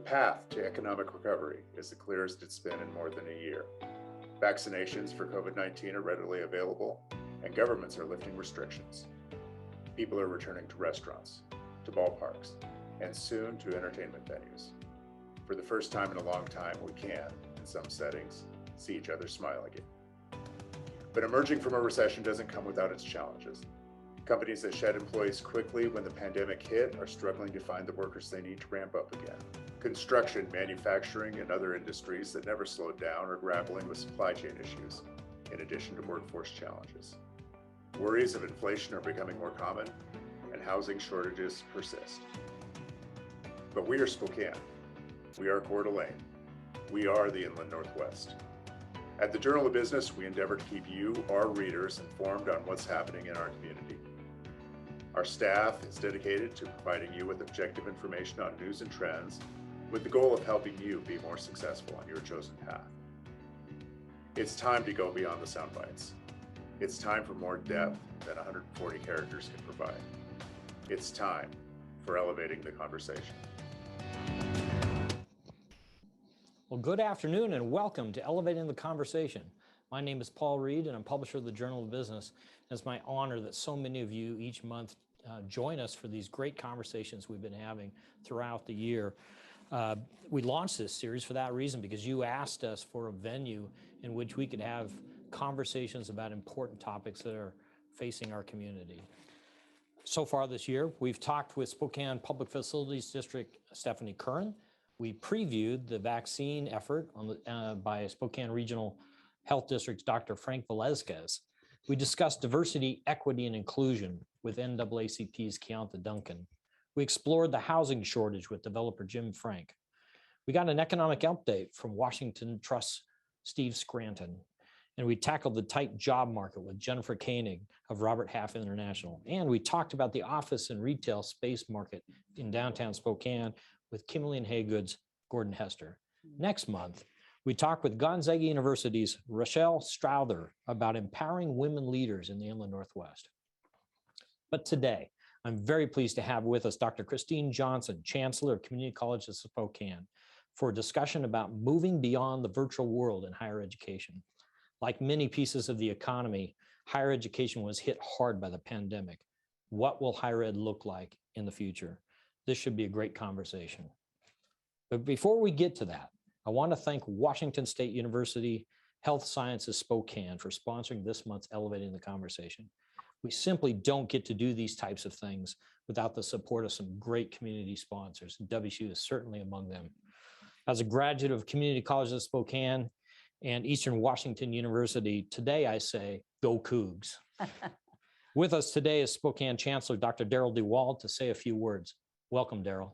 path to economic recovery is the clearest it's been in more than a year. Vaccinations for COVID-19 are readily available, and governments are lifting restrictions. People are returning to restaurants, to ballparks, and soon to entertainment venues. For the first time in a long time, we can, in some settings, see each other smile again. But emerging from a recession doesn't come without its challenges. Companies that shed employees quickly when the pandemic hit are struggling to find the workers they need to ramp up again. Construction, manufacturing, and other industries that never slowed down are grappling with supply chain issues, in addition to workforce challenges. Worries of inflation are becoming more common, and housing shortages persist. But we are Spokane. We are Coeur d'Alene. We are the Inland Northwest. At the Journal of Business, we endeavor to keep you, our readers, informed on what's happening in our community. Our staff is dedicated to providing you with objective information on news and trends, with the goal of helping you be more successful on your chosen path. It's time to go beyond the sound bites. It's time for more depth than 140 characters can provide. It's time for elevating the conversation. Well, good afternoon and welcome to Elevating the Conversation. My name is Paul Reed and I'm publisher of the Journal of Business. It's my honor that so many of you each month join us for these great conversations we've been having throughout the year. We launched this series for that reason, because you asked us for a venue in which we could have conversations about important topics that are facing our community. So far this year, we've talked with Spokane Public Facilities District Stephanie Curran. We previewed the vaccine effort by Spokane Regional Health District's Dr. Frank Velazquez. We discussed diversity, equity, and inclusion with NAACP's Keonta Duncan. We explored the housing shortage with developer Jim Frank. We got an economic update from Washington Trust Steve Scranton. And we tackled the tight job market with Jennifer Koenig of Robert Half International. And we talked about the office and retail space market in downtown Spokane with Kimberly and Haygood's Gordon Hester. Next month, we talked with Gonzaga University's Rochelle Strother about empowering women leaders in the Inland Northwest. But today, I'm very pleased to have with us Dr. Christine Johnson, Chancellor of Community College of Spokane, for a discussion about moving beyond the virtual world in higher education. Like many pieces of the economy, higher education was hit hard by the pandemic. What will higher ed look like in the future? This should be a great conversation. But before we get to that, I want to thank Washington State University Health Sciences Spokane for sponsoring this month's Elevating the Conversation. We simply don't get to do these types of things without the support of some great community sponsors, and WSU is certainly among them. As a graduate of Community College of Spokane and Eastern Washington University, today I say, go Cougs. With us today is Spokane Chancellor Dr. Darryl Dewald to say a few words. Welcome, Darryl.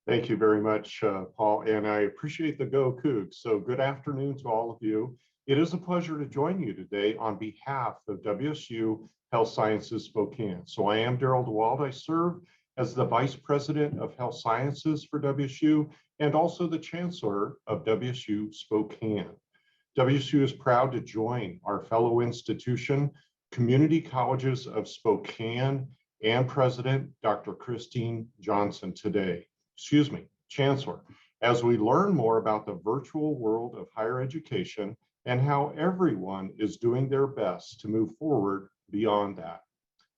Thank you very much, Paul, and I appreciate the Go Cougs. So good afternoon to all of you. It is a pleasure to join you today on behalf of WSU Health Sciences Spokane. So I am Darryl Dewald. I serve as the Vice President of Health Sciences for WSU and also the Chancellor of WSU Spokane. WSU is proud to join our fellow institution, Community Colleges of Spokane, and President Dr. Christine Johnson today. Chancellor, as we learn more about the virtual world of higher education and how everyone is doing their best to move forward beyond that.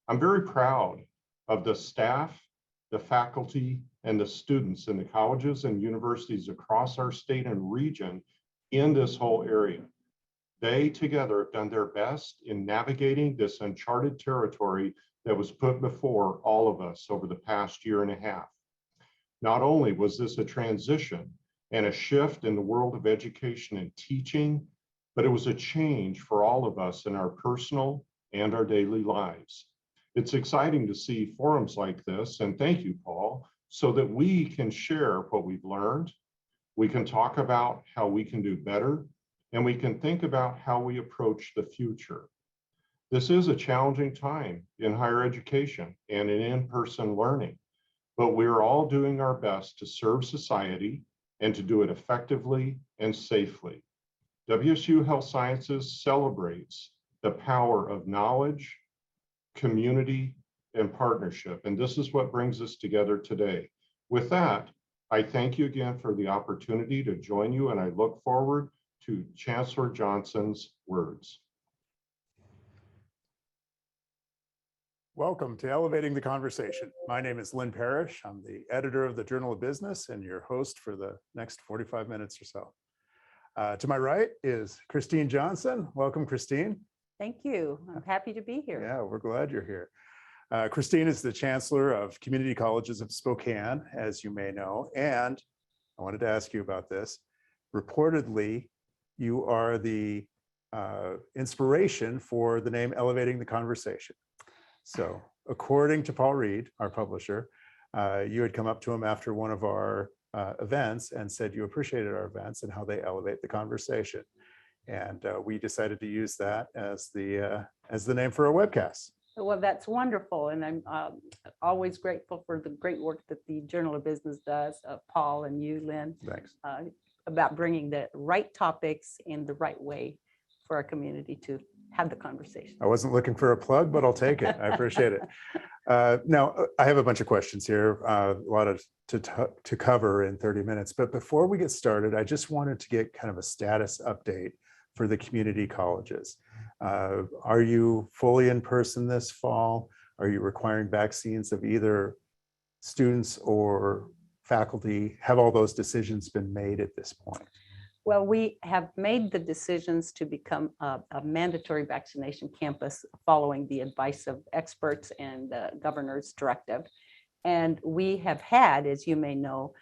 I'm very proud of the staff, the faculty, and the students in the colleges and universities across our state and region in this whole area. They together have done their best in navigating this uncharted territory that was put before all of us over the past year and a half. Not only was this a transition and a shift in the world of education and teaching, but it was a change for all of us in our personal and our daily lives. It's exciting to see forums like this, and thank you, Paul, so that we can share what we've learned, we can talk about how we can do better, and we can think about how we approach the future. This is a challenging time in higher education and in in-person learning, but we're all doing our best to serve society and to do it effectively and safely. WSU Health Sciences celebrates the power of knowledge, community, and partnership, and this is what brings us together today. With that, I thank you again for the opportunity to join you, and I look forward to Chancellor Johnson's words. Welcome to Elevating the Conversation. My name is Lynn Parrish. I'm the editor of the Journal of Business and your host for the next 45 minutes or so. To my right is Christine Johnson. Welcome, Christine. Thank you. I'm happy to be here. Yeah, we're glad you're here. Christine is the Chancellor of Community Colleges of Spokane, as you may know. And I wanted to ask you about this. Reportedly, you are the inspiration for the name Elevating the Conversation. So according to Paul Reed, our publisher, you had come up to him after one of our events and said you appreciated our events and how they elevate the conversation. And we decided to use that as the name for our webcast. Well, that's wonderful. And I'm always grateful for the great work that the Journal of Business does, Paul and you, Lynn, Thanks. About bringing the right topics in the right way for our community to have the conversation. I wasn't looking for a plug, but I'll take it. I appreciate it. Now, I have a bunch of questions here, a lot to cover in 30 minutes. But before we get started, I just wanted to get kind of a status update for the community colleges. Are you fully in person this fall? Are you requiring vaccines of either students or faculty? Have all those decisions been made at this point? Well, we have made the decisions to become a mandatory vaccination campus following the advice of experts and the governor's directive. And we have had, as you may know,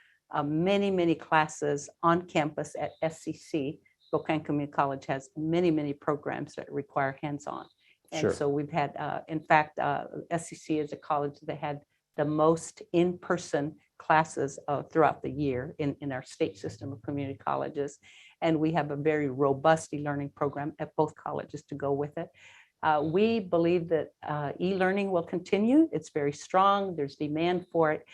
many classes on campus at SCC. Spokane Community College has many programs that require hands-on. And Sure. so we've had, in fact, SCC is a college that had the most in-person classes throughout the year in our state system of community colleges. And we have a very robust e-learning program at both colleges to go with it. We believe that e-learning will continue. It's very strong. There's demand for it.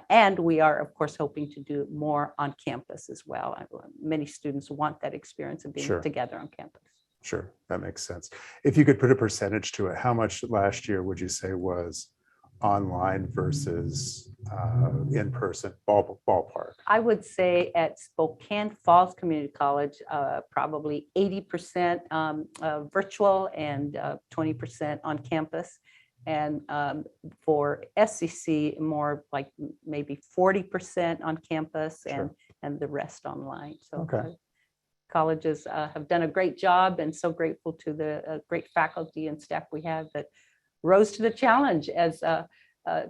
And we are, of course, hoping to do more on campus as well. Many students want that experience of being Sure. together on campus. Sure, that makes sense. If you could put a percentage to it, how much last year would you say was online versus in person, ballpark? I would say at Spokane Falls Community College, probably 80% virtual and 20% on campus. And for SCC, more like maybe 40% on campus and the rest online. So Okay. Colleges have done a great job, and so grateful to the great faculty and staff we have that rose to the challenge. As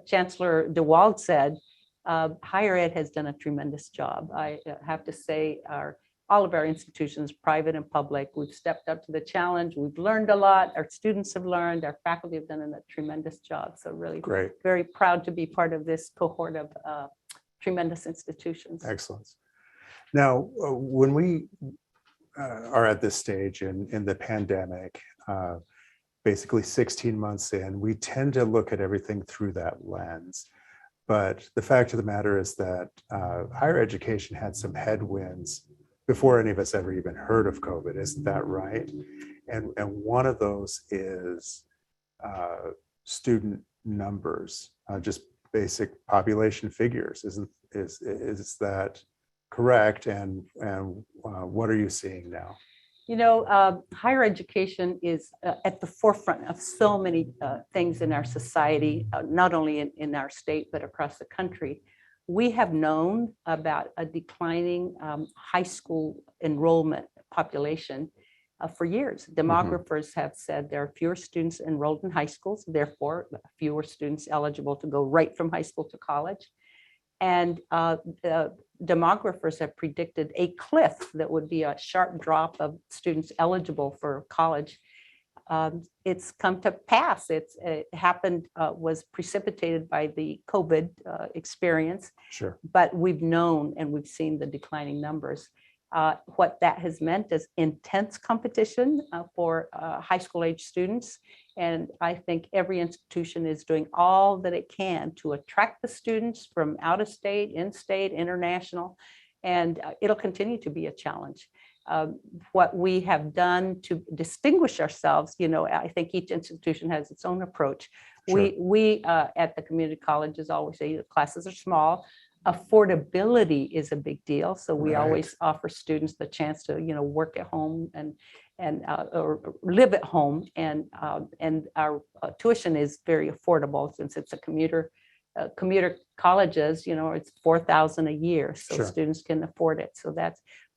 Chancellor Dewald said, higher ed has done a tremendous job. I have to say all of our institutions, private and public, we've stepped up to the challenge. We've learned a lot. Our students have learned. Our faculty have done a tremendous job. So really Great. very proud to be part of this cohort of tremendous institutions. Excellent. Now, when we are at this stage in the pandemic, basically 16 months in, we tend to look at everything through that lens. But the fact of the matter is that higher education had some headwinds before any of us ever even heard of COVID. Isn't that right? And one of those is student numbers, just basic population figures. Is that correct? And what are you seeing now? You know, higher education is at the forefront of so many things in our society, not only in our state, but across the country. We have known about a declining high school enrollment population for years. Demographers have said there are fewer students enrolled in high schools, therefore fewer students eligible to go right from high school to college. And demographers have predicted a cliff that would be a sharp drop of students eligible for college. It's come to pass. It happened, was precipitated by the COVID experience. Sure. But we've known and we've seen the declining numbers. What that has meant is intense competition for high school age students. And I think every institution is doing all that it can to attract the students from out of state, in-state, international, and it'll continue to be a challenge. What we have done to distinguish ourselves, you know, I think each institution has its own approach. Sure. We at the community colleges always say the classes are small. affordability is a big deal. So we Right. always offer students the chance to, work at home and or live at home. And our tuition is very affordable since it's a commuter colleges, it's $4,000 a year, so Sure. students can afford it. So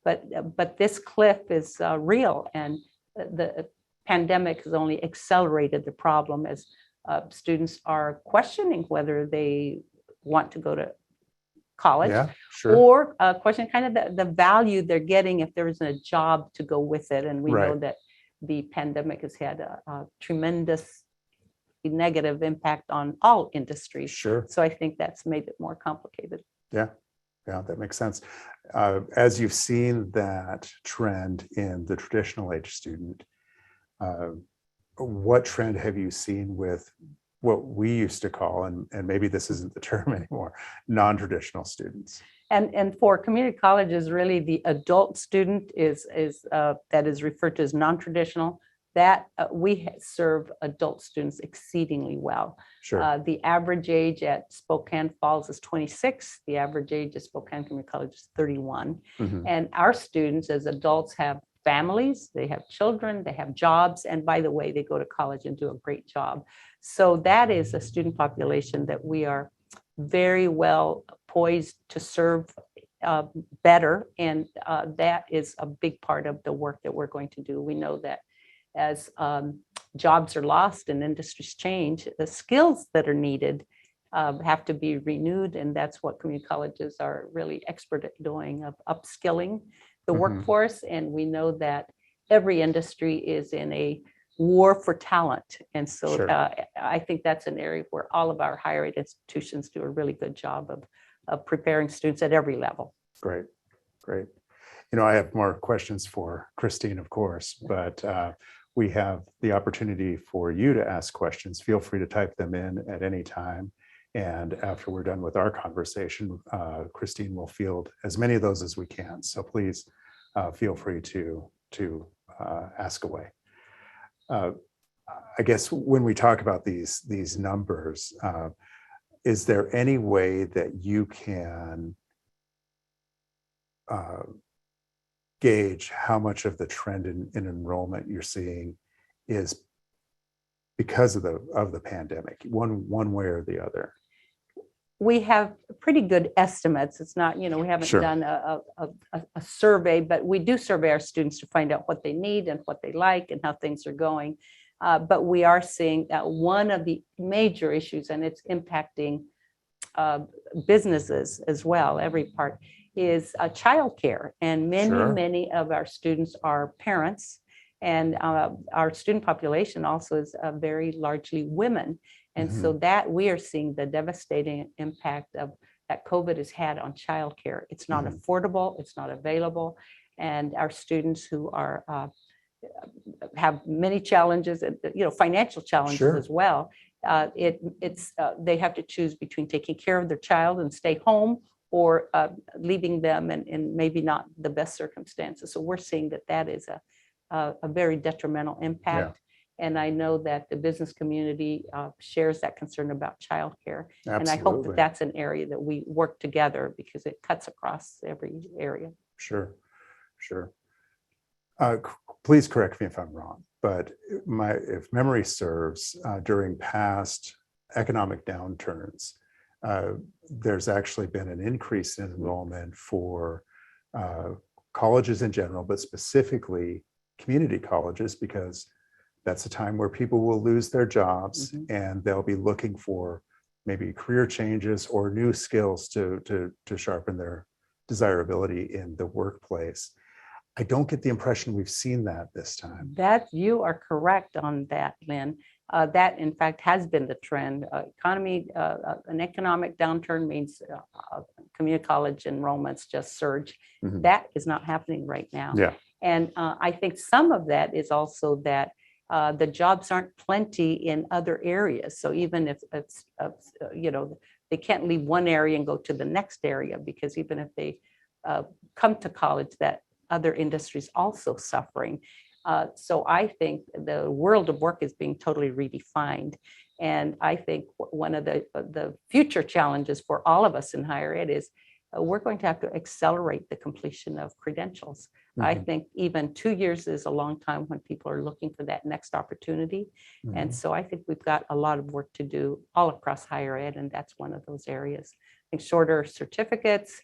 but this cliff is real, and the pandemic has only accelerated the problem as students are questioning whether they want to go to college, Yeah, sure. or questioning kind of the value they're getting if there isn't a job to go with it. And we know Right. that the pandemic has had a tremendous negative impact on all industries. Sure. So I think that's made it more complicated. Yeah, that makes sense. As you've seen that trend in the traditional age student, what trend have you seen with what we used to call, and maybe this isn't the term anymore, non-traditional students? And for community colleges, really the adult student is that is referred to as non-traditional. That we serve adult students exceedingly well. Sure. The average age at Spokane Falls is 26. The average age at Spokane Community College is 31. Mhm. And our students as adults have families, they have children, they have jobs. And by the way, they go to college and do a great job. So that is a student population that we are very well poised to serve better. And that is a big part of the work that we're going to do. We know that as jobs are lost and industries change, the skills that are needed have to be renewed. And that's what community colleges are really expert at doing, of upskilling the Mhm. workforce. And we know that every industry is in a war for talent. And so Sure. I think that's an area where all of our higher ed institutions do a really good job of preparing students at every level. Great. I have more questions for Christine, of course, but we have the opportunity for you to ask questions. Feel free to type them in at any time. And after we're done with our conversation, Christine will field as many of those as we can. So please feel free to ask away. I guess when we talk about these numbers, is there any way that you can gauge how much of the trend in enrollment you're seeing is because of the pandemic, one way or the other? We have pretty good estimates. It's not, we haven't Sure. done a survey, but we do survey our students to find out what they need and what they like and how things are going. But we are seeing that one of the major issues, and it's impacting businesses as well, every part, is childcare. And Sure. many of our students are parents, and our student population also is very largely women. And so that we are seeing the devastating impact of that COVID has had on childcare. It's not affordable, it's not available. And our students who are have many challenges, financial challenges Sure. as well. They have to choose between taking care of their child and stay home, or leaving them in maybe not the best circumstances. So we're seeing that is a very detrimental impact. And I know that the business community shares that concern about childcare. And I hope that that's an area that we work together, because it cuts across every area. Sure. Please correct me if I'm wrong, but if memory serves, during past economic downturns, there's actually been an increase in enrollment for colleges in general, but specifically community colleges, because that's a time where people will lose their jobs and they'll be looking for maybe career changes or new skills to sharpen their desirability in the workplace. I don't get the impression we've seen that this time. That you are correct on that, Lynn. That in fact has been the trend. An economic downturn means community college enrollments just surge. That is not happening right now. Yeah. And I think some of that is also that the jobs aren't plenty in other areas. So even if it's, they can't leave one area and go to the next area, because even if they come to college, that other industries also suffering. So I think the world of work is being totally redefined. And I think one of the future challenges for all of us in higher ed is we're going to have to accelerate the completion of credentials. I think even 2 years is a long time when people are looking for that next opportunity. And so I think we've got a lot of work to do all across higher ed, and that's one of those areas. I think shorter certificates,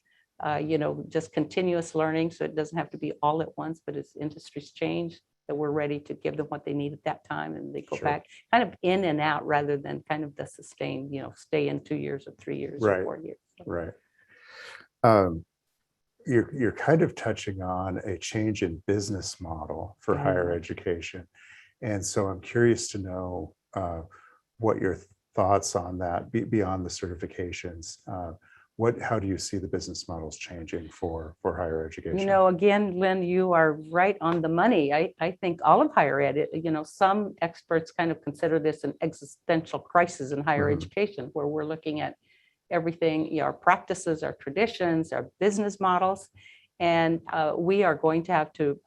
just continuous learning, so it doesn't have to be all at once, but as industries change, that we're ready to give them what they need at that time, and they go back kind of in and out rather than kind of the sustained, stay in 2 years or 3 years or 4 years. Right. You're kind of touching on a change in business model for higher education. And so I'm curious to know what your thoughts on that beyond the certifications. How do you see the business models changing for higher education? Again, Lynn, you are right on the money. I think all of higher ed, some experts kind of consider this an existential crisis in higher education, where we're looking at everything, our practices, our traditions, our business models, and we are going to have to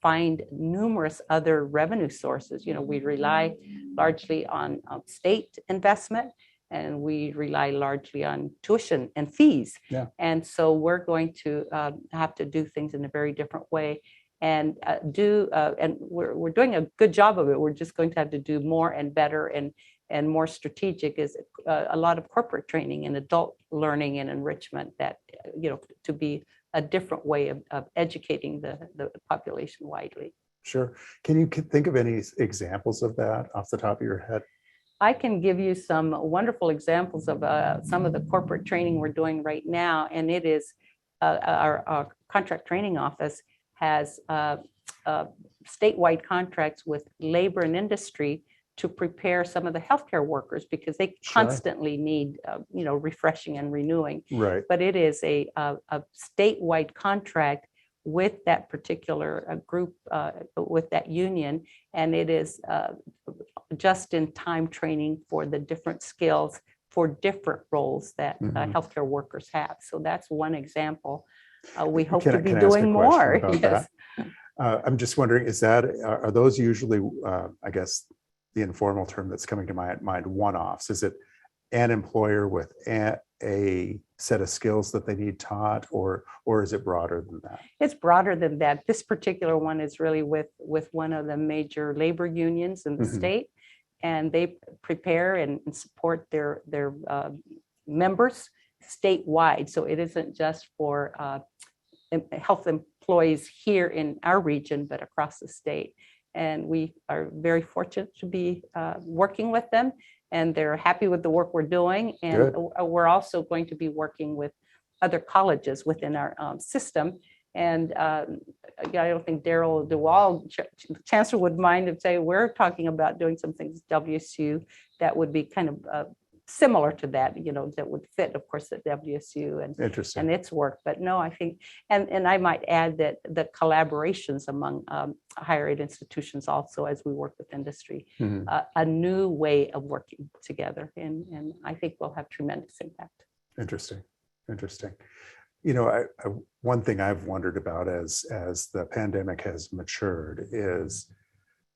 find numerous other revenue sources. We rely largely on state investment, and we rely largely on tuition and fees. Yeah. And so we're going to have to do things in a very different way, and we're doing a good job of it. We're just going to have to do more and better and more strategic, is a lot of corporate training and adult learning and enrichment that, to be a different way of educating the population widely. Sure. Can you think of any examples of that off the top of your head? I can give you some wonderful examples of some of the corporate training we're doing right now. And it is our contract training office has statewide contracts with labor and industry to prepare some of the healthcare workers, because they constantly need, refreshing and renewing. Right. But it is a statewide contract with that particular group, with that union, and it is just-in-time training for the different skills for different roles that healthcare workers have. So that's one example. We hope to be doing more. Yes. I'm just wondering, are those usually, I guess, the informal term that's coming to my mind, one-offs? Is it an employer with a set of skills that they need taught, or is it broader than that? It's broader than that. This particular one is really with one of the major labor unions in the state, and they prepare and support their members statewide. So it isn't just for health employees here in our region, but across the state. And we are very fortunate to be working with them, and they're happy with the work we're doing. And we're also going to be working with other colleges within our system. And I don't think Darryl Dewald, Chancellor, would mind if say we're talking about doing some things WSU that would be kind of similar to that, that would fit, of course, at WSU and its work. But no, I think, and I might add that the collaborations among higher ed institutions also, as we work with industry, a new way of working together. And I think we'll have tremendous impact. Interesting. One thing I've wondered about as the pandemic has matured is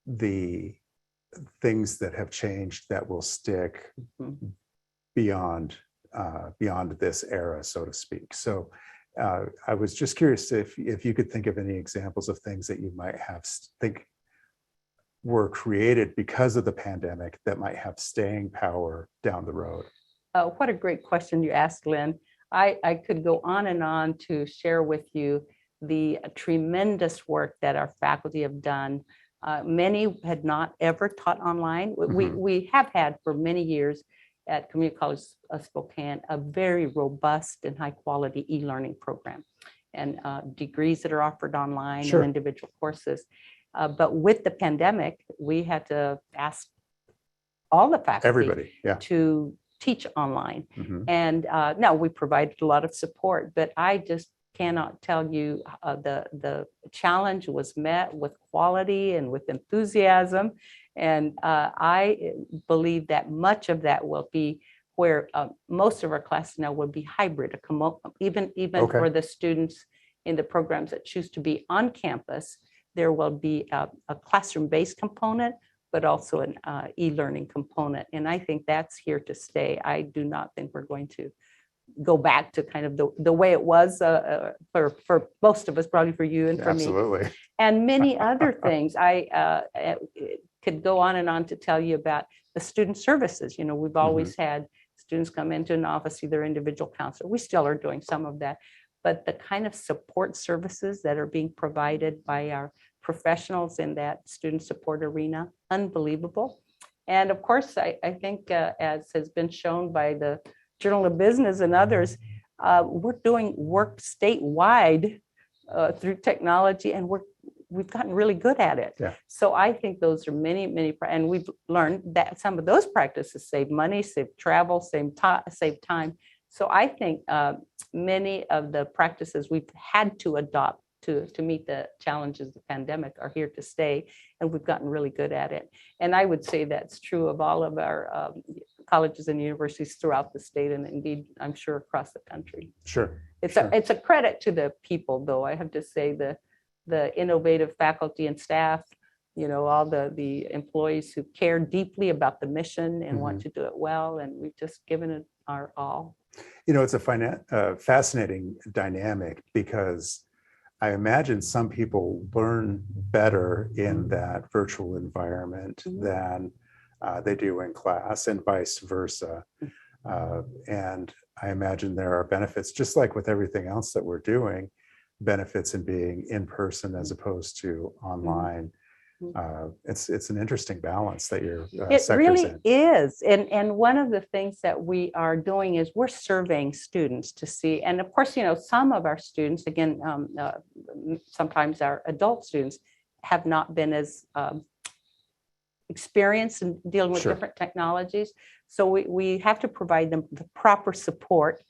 the things that have changed that will stick beyond this era, so to speak. So I was just curious if you could think of any examples of things that you might think were created because of the pandemic that might have staying power down the road. What a great question you asked, Lynn. I could go on and on to share with you the tremendous work that our faculty have done. Many had not ever taught online. We have had for many years at Community College of Spokane a very robust and high quality e-learning program, and degrees that are offered online and individual courses. But with the pandemic, we had to ask all the faculty to teach online. And now we provided a lot of support, but I just cannot tell you the challenge was met with quality and with enthusiasm. And I believe that much of that will be where most of our classes now will be hybrid, even for the students in the programs that choose to be on campus, there will be a classroom-based component but also an e-learning component. And I think that's here to stay. I do not think we're going to go back to kind of the way it was for most of us, probably for you and for me. Absolutely. And many other things. I could go on and on to tell you about the student services. You know, we've always had students come into an office, either individual counselor. We still are doing some of that, but the kind of support services that are being provided by our professionals in that student support arena, unbelievable. And of course, I think as has been shown by the Journal of Business and others, we're doing work statewide through technology, and we've gotten really good at it. Yeah. So I think those are many, and we've learned that some of those practices save money, save travel, save time. So I think many of the practices we've had to adopt to meet the challenges of the pandemic are here to stay, and we've gotten really good at it. And I would say that's true of all of our colleges and universities throughout the state, and indeed, I'm sure across the country. Sure. It's sure. a credit to the people, though. I have to say the innovative faculty and staff, you know, all the employees who care deeply about the mission and want to do it well, and we've just given it our all. You know, it's a fascinating dynamic, because I imagine some people learn better in that virtual environment than they do in class, and vice versa. And I imagine there are benefits, just like with everything else that we're doing, benefits in being in person as opposed to online. It's an interesting balance that your It sector's really in. is. And one of the things that we are doing is we're surveying students to see, and of course, you know, some of our students, again, sometimes our adult students have not been as experienced in dealing with different technologies. So we have to provide them the proper support,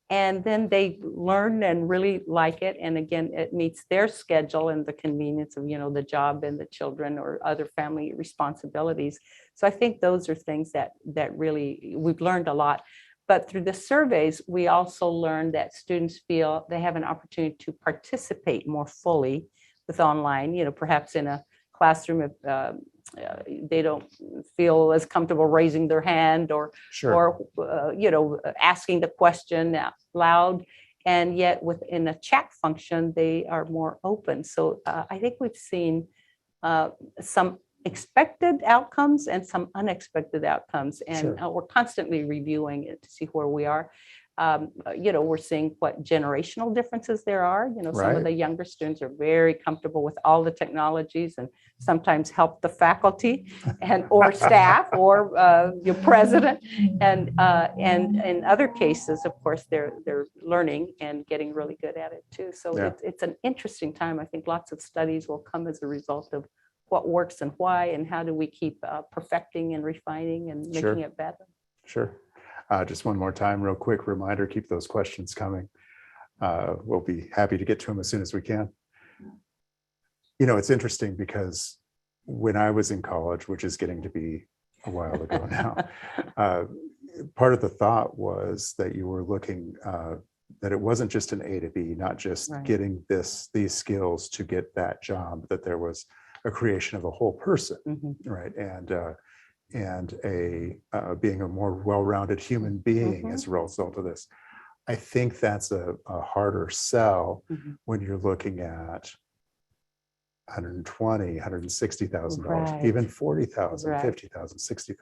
and then they learn and really like it. And again, it meets their schedule and the convenience of, you know, the job and the children or other family responsibilities. So I think those are things that really we've learned a lot. But through the surveys, we also learned that students feel they have an opportunity to participate more fully with online, you know, perhaps in a classroom if they don't feel as comfortable raising their hand or you know, asking the question out loud, and yet within a chat function they are more open. So I think we've seen some expected outcomes and some unexpected outcomes, and we're constantly reviewing it to see where we are. You know, we're seeing what generational differences there are. You know, some of the younger students are very comfortable with all the technologies and sometimes help the faculty and or staff or your president. And in other cases, of course, they're learning and getting really good at it too. So it's an interesting time. I think lots of studies will come as a result of what works and why, and how do we keep perfecting and refining and making it better. Sure. Just one more time, real quick reminder, keep those questions coming. We'll be happy to get to them as soon as we can. You know, it's interesting because when I was in college, which is getting to be a while ago now, part of the thought was that you were looking, that it wasn't just an A to B, not just getting these skills to get that job, that there was a creation of a whole person, right? And being a more well-rounded human being as a result of this. I think that's a harder sell when you're looking at $120,000, $160,000, even $40,000, $50,000,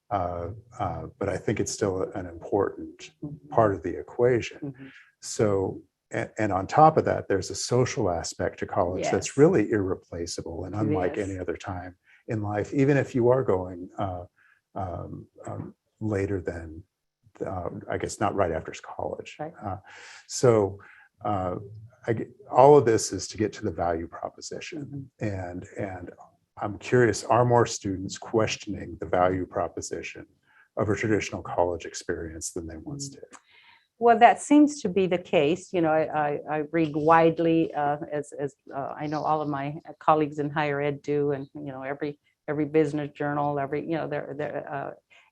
$60,000. But I think it's still an important part of the equation. So, and on top of that, there's a social aspect to college that's really irreplaceable and unlike any other time in life, even if you are going later than, I guess not right after college. So all of this is to get to the value proposition. And I'm curious, are more students questioning the value proposition of a traditional college experience than they once did? Well, that seems to be the case. You know, I read widely, as I know all of my colleagues in higher ed do, and you know, every business journal, you know,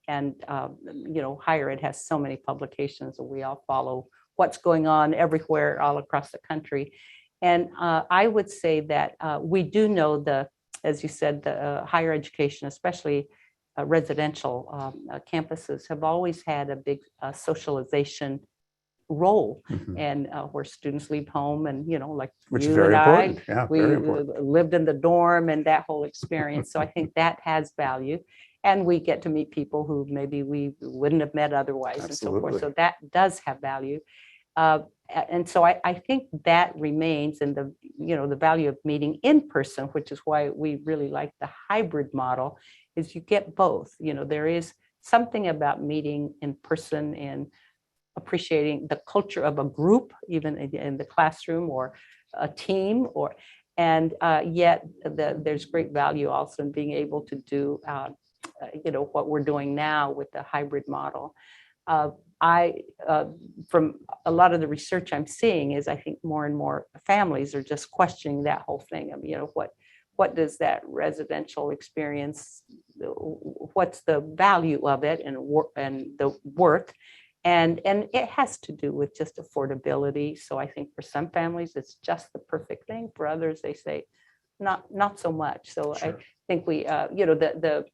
you know, higher ed has so many publications, and we all follow what's going on everywhere, all across the country. And I would say that we do know as you said, the higher education, especially residential campuses, have always had a big socialization role, and where students leave home, and like Which is you very and I, important. Yeah, we very important. lived in the dorm and that whole experience. So I think that has value, and we get to meet people who maybe we wouldn't have met otherwise, and so forth. Absolutely. So that does have value. And so I think that remains, and the value of meeting in person, which is why we really like the hybrid model, is you get both. There is something about meeting in person and appreciating the culture of a group, even in the classroom or a team, and yet there's great value also in being able to do what we're doing now with the hybrid model. From a lot of the research I'm seeing is I think more and more families are just questioning that whole thing. I mean, what does that residential experience, what's the value of it and the worth? And it has to do with just affordability. So I think for some families, it's just the perfect thing. For others, they say, not so much. So sure. I think the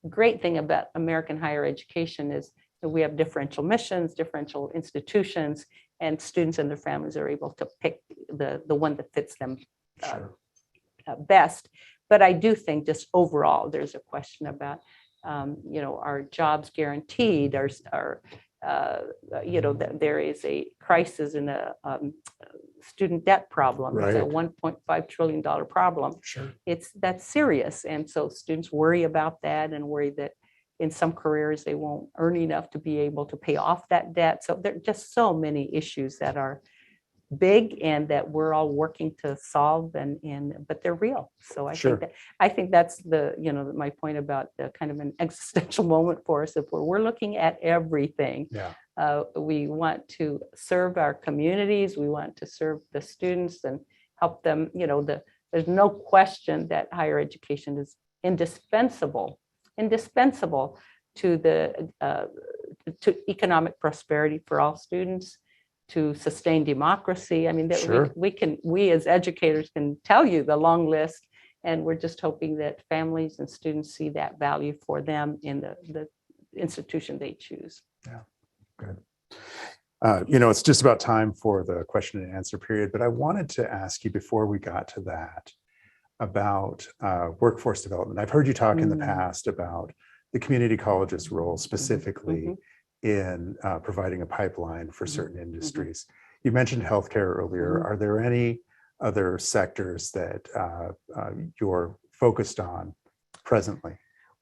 great thing about American higher education is that we have differential missions, differential institutions, and students and their families are able to pick the one that fits them best. But I do think just overall, there's a question about, are jobs guaranteed? That there is a crisis in a student debt problem. Right. It's a $1.5 trillion problem. Sure. That's serious. And so students worry about that and worry that in some careers they won't earn enough to be able to pay off that debt. So there are just so many issues that are big and that we're all working to solve, but they're real. So I think that's my point about the kind of an existential moment for us. If we're looking at everything, we want to serve our communities, we want to serve the students and help them. There's no question that higher education is indispensable to to economic prosperity for all students, to sustain democracy. I mean, we as educators can tell you the long list, and we're just hoping that families and students see that value for them in the institution they choose. Yeah, good. It's just about time for the question and answer period, but I wanted to ask you before we got to that about workforce development. I've heard you talk in the past about the community college's role specifically in providing a pipeline for certain industries. You mentioned healthcare earlier. Are there any other sectors that you're focused on presently?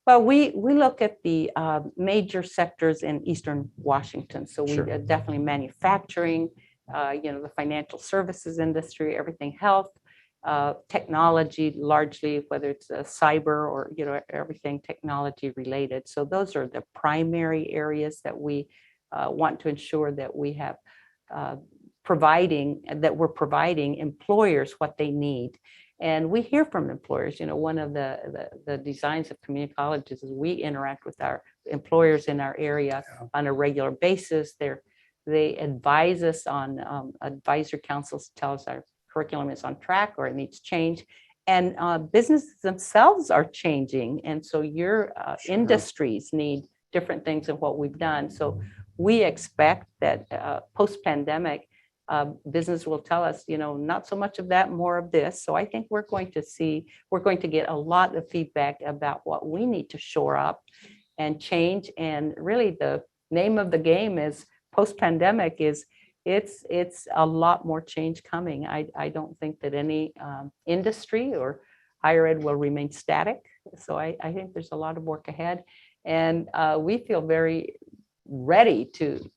Well, we look at the major sectors in Eastern Washington. So we definitely manufacturing, the financial services industry, everything health, technology, largely, whether it's cyber or everything technology related. So those are the primary areas that we want to ensure that we have we're providing employers what they need. And we hear from employers. One of the designs of community colleges is we interact with our employers in our area on a regular basis. They advise us on advisor councils, tell us our curriculum is on track or it needs change, and businesses themselves are changing, and so your industries need different things than what we've done. So we expect that post-pandemic business will tell us, not so much of that, more of this. So I think we're going to get a lot of feedback about what we need to shore up and change. And really the name of the game is post-pandemic is it's a lot more change coming. I don't think that any industry or higher ed will remain static. So I think there's a lot of work ahead, and we feel very ready to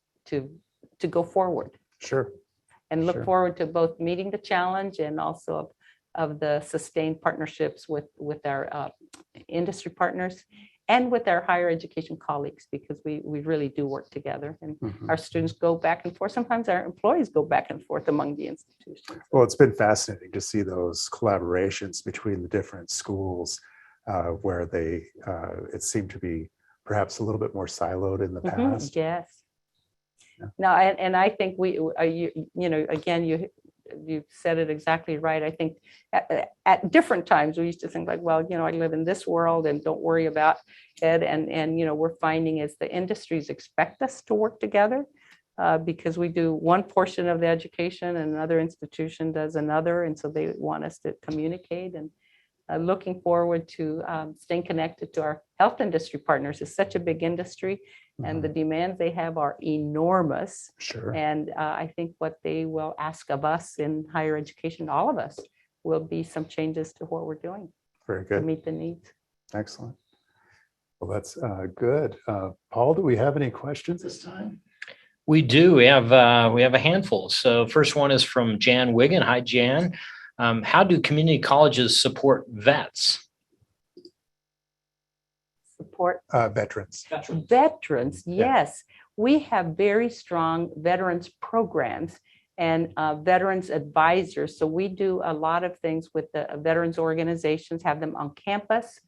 go forward. Sure. And look forward to both meeting the challenge and also of the sustained partnerships with our industry partners and with our higher education colleagues, because we really do work together, and our students go back and forth. Sometimes our employees go back and forth among the institutions. Well, it's been fascinating to see those collaborations between the different schools where they it seemed to be perhaps a little bit more siloed in the past. Yes. Yeah. No, and I think again, you said it exactly right. I think at different times we used to think like, well, I live in this world and don't worry about it. And we're finding is the industries expect us to work together because we do one portion of the education and another institution does another. And so they want us to communicate, and looking forward to staying connected to our health industry partners. It's such a big industry, and the demands they have are enormous. Sure. And I think what they will ask of us in higher education, all of us, will be some changes to what we're doing Very to good. meet the needs. Excellent. Well, that's good. Paul, do we have any questions this time? We do. We have a handful. So first one is from Jan Wiggin. Hi, Jan. How do community colleges support vets? Support Veterans. veterans, Yeah. yes. We have very strong veterans programs and veterans advisors. So we do a lot of things with the veterans organizations, have them on campus.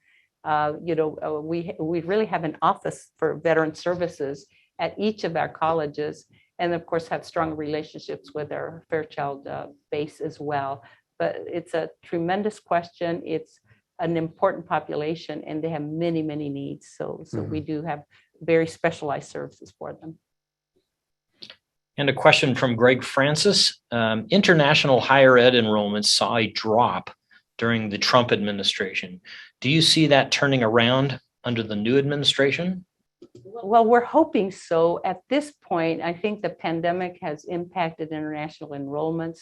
We really have an office for veteran services at each of our colleges, and of course have strong relationships with our Fairchild base as well. But it's a tremendous question. It's an important population, and they have many, many needs. So we do have very specialized services for them. And a question from Greg Francis. International higher ed enrollments saw a drop during the Trump administration. Do you see that turning around under the new administration? Well, we're hoping so. At this point, I think the pandemic has impacted international enrollments.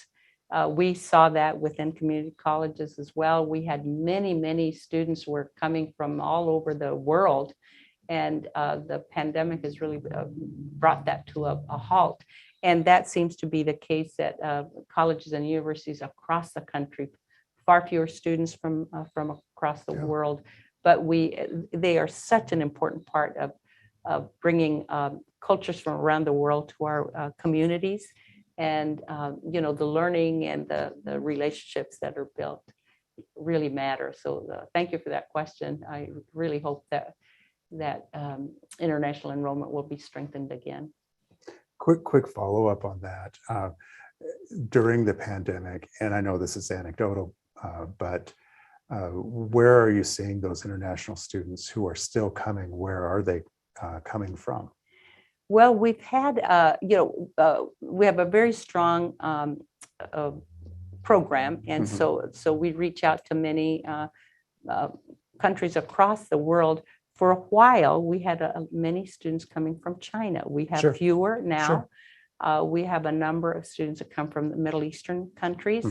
We saw that within community colleges as well. We had many, many students were coming from all over the world, and the pandemic has really brought that to a halt. And that seems to be the case at colleges and universities across the country. Far fewer students from across the world, but they are such an important part of bringing cultures from around the world to our communities. And the learning and the relationships that are built really matter. So thank you for that question. I really hope that international enrollment will be strengthened again. Quick follow-up on that. During the pandemic, and I know this is anecdotal, but where are you seeing those international students who are still coming? Where are they coming from? Well, we've had, we have a very strong program. And so we reach out to many countries across the world. For a while, we had many students coming from China. We have fewer now. We have a number of students that come from the Middle Eastern countries.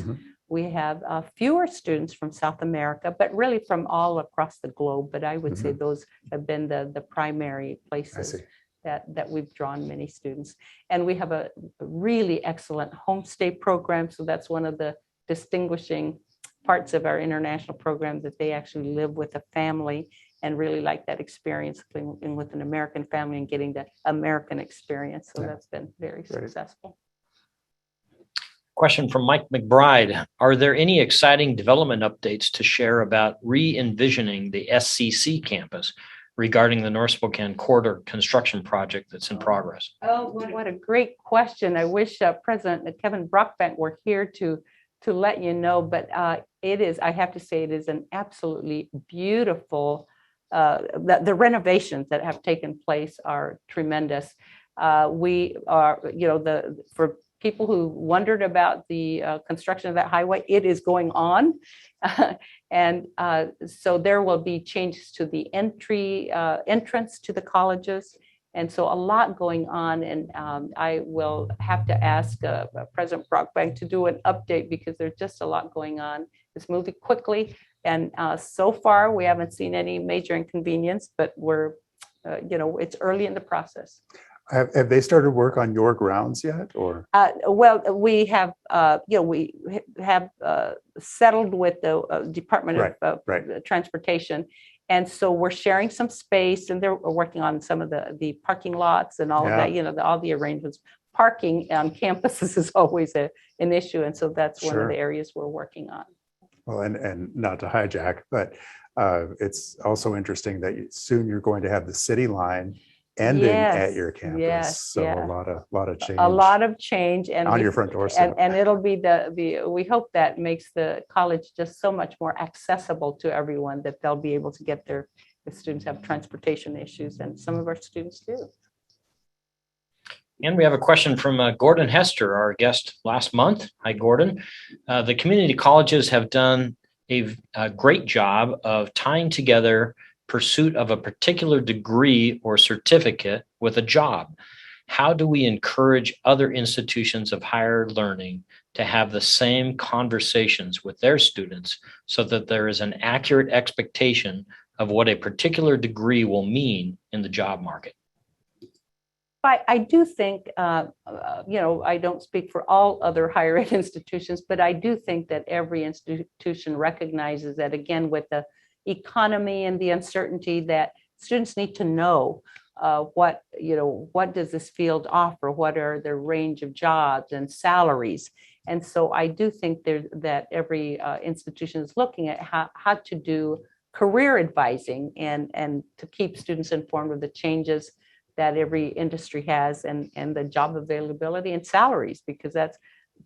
We have fewer students from South America, but really from all across the globe. But I would say those have been the primary places that we've drawn many students. And we have a really excellent homestay program. So that's one of the distinguishing parts of our international program, that they actually live with a family and really like that experience living with an American family and getting the American experience. So that's been very successful. Question from Mike McBride. Are there any exciting development updates to share about re-envisioning the SCC campus regarding the North Spokane corridor construction project that's in progress? Oh, what a great question. I wish President Kevin Brockbank were here to let you know, but it is, I have to say, it is an absolutely beautiful, the renovations that have taken place are tremendous. We are, for people who wondered about the construction of that highway, it is going on. And so there will be changes to the entrance to the colleges. And so a lot going on. And I will have to ask President Brockbank to do an update because there's just a lot going on. It's moving quickly. And so far, we haven't seen any major inconvenience, but we're, it's early in the process. Have they started work on your grounds yet, or? Well, we have, we have settled with the Department of Transportation. And so we're sharing some space, and they're working on some of the parking lots and all of that, all the arrangements. Parking on campuses is always an issue. And so that's one of the areas we're working on. Well, and not to hijack, but it's also interesting that soon you're going to have the city line ending at Yes, your campus. yes, So yeah. a lot of change A lot of change, and on your front doorstep. and it'll be we hope that makes the college just so much more accessible to everyone, that they'll be able to get their, the students have transportation issues, and some of our students do. And we have a question from Gordon Hester, our guest last month. Hi, Gordon. The community colleges have done a great job of tying together pursuit of a particular degree or certificate with a job. How do we encourage other institutions of higher learning to have the same conversations with their students so that there is an accurate expectation of what a particular degree will mean in the job market? I do think, I don't speak for all other higher ed institutions, but I do think that every institution recognizes that, again, with the economy and the uncertainty, that students need to know what does this field offer? What are the range of jobs and salaries? And so I do think that every institution is looking at how to do career advising and to keep students informed of the changes that every industry has, and the job availability and salaries, because that's,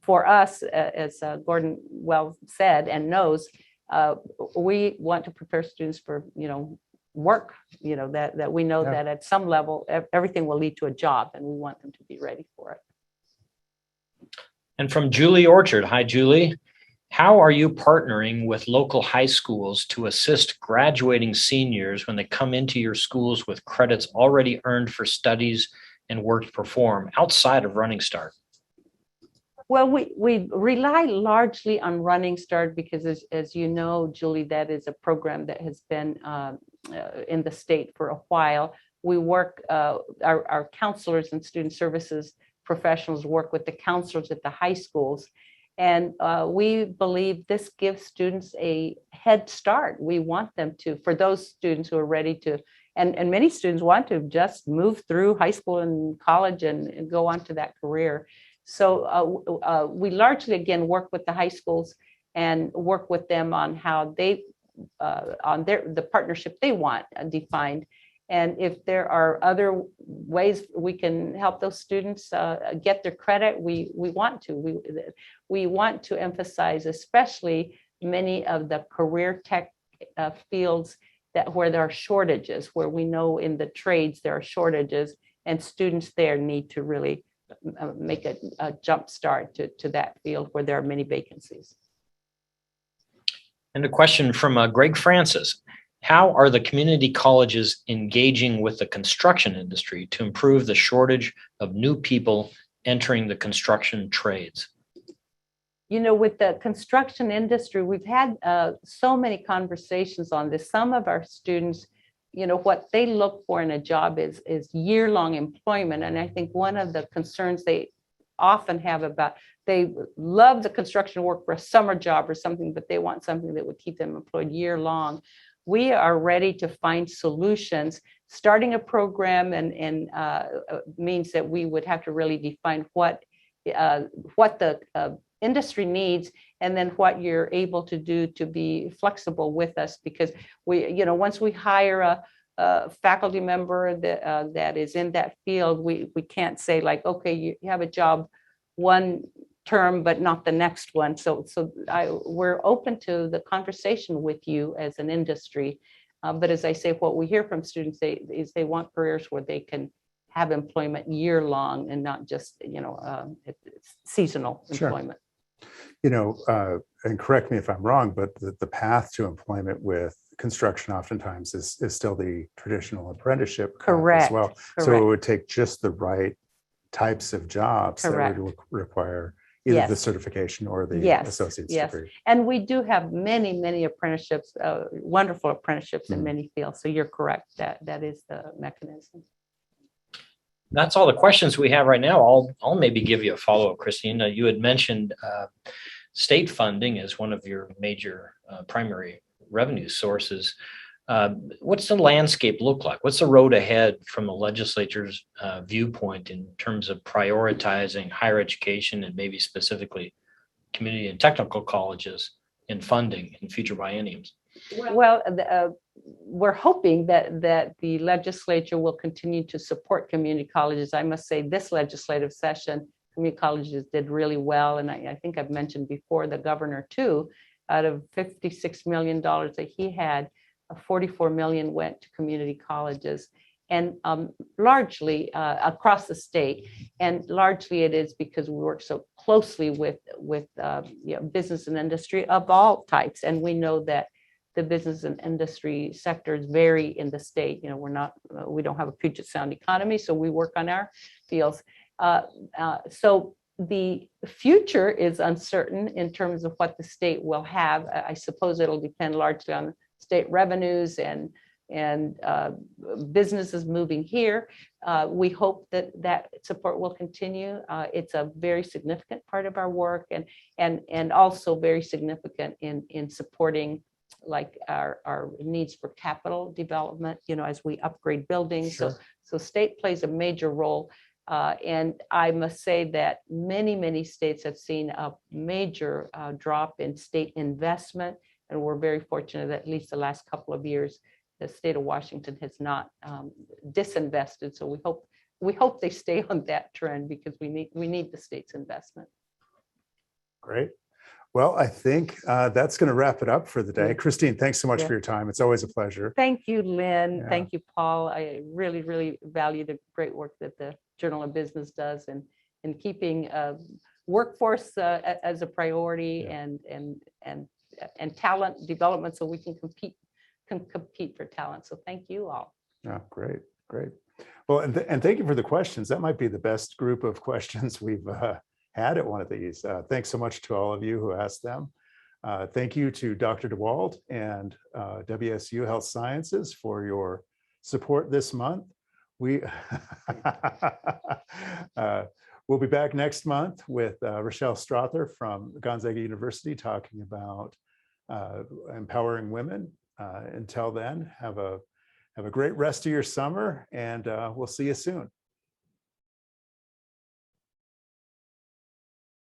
for us, as Gordon well said and knows, we want to prepare students for, work, that we know that at some level, everything will lead to a job, and we want them to be ready for it. And from Julie Orchard. Hi, Julie. How are you partnering with local high schools to assist graduating seniors when they come into your schools with credits already earned for studies and work to perform outside of Running Start? Well, we rely largely on Running Start because, as you know, Julie, that is a program that has been in the state for a while. We work, our counselors and student services professionals work with the counselors at the high schools. And we believe this gives students a head start. We want them to, for those students who are ready to, and many students want to just move through high school and college and go on to that career. So we largely, again, work with the high schools and work with them on how they, on the partnership they want defined. And if there are other ways we can help those students get their credit, we want to. We want to emphasize, especially many of the career tech fields where there are shortages, where we know in the trades there are shortages, and students there need to really make a jump start to that field where there are many vacancies. And a question from Greg Francis. How are the community colleges engaging with the construction industry to improve the shortage of new people entering the construction trades? With the construction industry, we've had so many conversations on this. Some of our students, what they look for in a job is year-long employment. And I think one of the concerns they often have about, they love the construction work for a summer job or something, but they want something that would keep them employed year-long. We are ready to find solutions. Starting a program and means that we would have to really define what the industry needs, and then what you're able to do to be flexible with us, because we, once we hire a faculty member that is in that field, we can't say like, okay, you have a job one term but not the next one. So we're open to the conversation with you as an industry, but as I say, what we hear from students is they want careers where they can have employment year long and not just seasonal employment. And correct me if I'm wrong, but the path to employment with construction oftentimes is still the traditional apprenticeship Correct. As well. Correct. So it would take just the right types of jobs Correct. that would require either Yes. the certification or the Yes. associate's Yes. degree. And we do have many apprenticeships, wonderful apprenticeships in many fields. So you're correct, that is the mechanism. That's all the questions we have right now. I'll maybe give you a follow-up, Christine. You had mentioned state funding as one of your major primary revenue sources. What's the landscape look like? What's the road ahead from the legislature's viewpoint in terms of prioritizing higher education and maybe specifically community and technical colleges in funding in future bienniums? Well, we're hoping that the legislature will continue to support community colleges. I must say, this legislative session, community colleges did really well. And I think I've mentioned before, the governor too, out of $56 million that he had, 44 million went to community colleges, and largely across the state. And largely it is because we work so closely with business and industry of all types. And we know that the business and industry sectors vary in the state. We don't have a Puget Sound economy, so we work on our fields. So the future is uncertain in terms of what the state will have. I suppose it'll depend largely on state revenues and businesses moving here. We hope that support will continue. It's a very significant part of our work, and also very significant in supporting like our needs for capital development, as we upgrade buildings. Sure. So state plays a major role. And I must say that many states have seen a major drop in state investment. And we're very fortunate that at least the last couple of years, the state of Washington has not disinvested. So we hope they stay on that trend, because we need the state's investment. Great. Well, I think that's going to wrap it up for the day. Christine, thanks so much for your time. It's always a pleasure. Thank you, Lynn. Yeah. Thank you, Paul. I really value the great work that the Journal of Business does, and in keeping workforce as a priority, and talent development, so we can compete for talent. So thank you all. Yeah, great. Well, and thank you for the questions. That might be the best group of questions we've had at one of these. Thanks so much to all of you who asked them. Thank you to Dr. Dewald and WSU Health Sciences for your support this month. We'll be back next month with Rochelle Strother from Gonzaga University talking about empowering women. Until then, have a great rest of your summer, and we'll see you soon.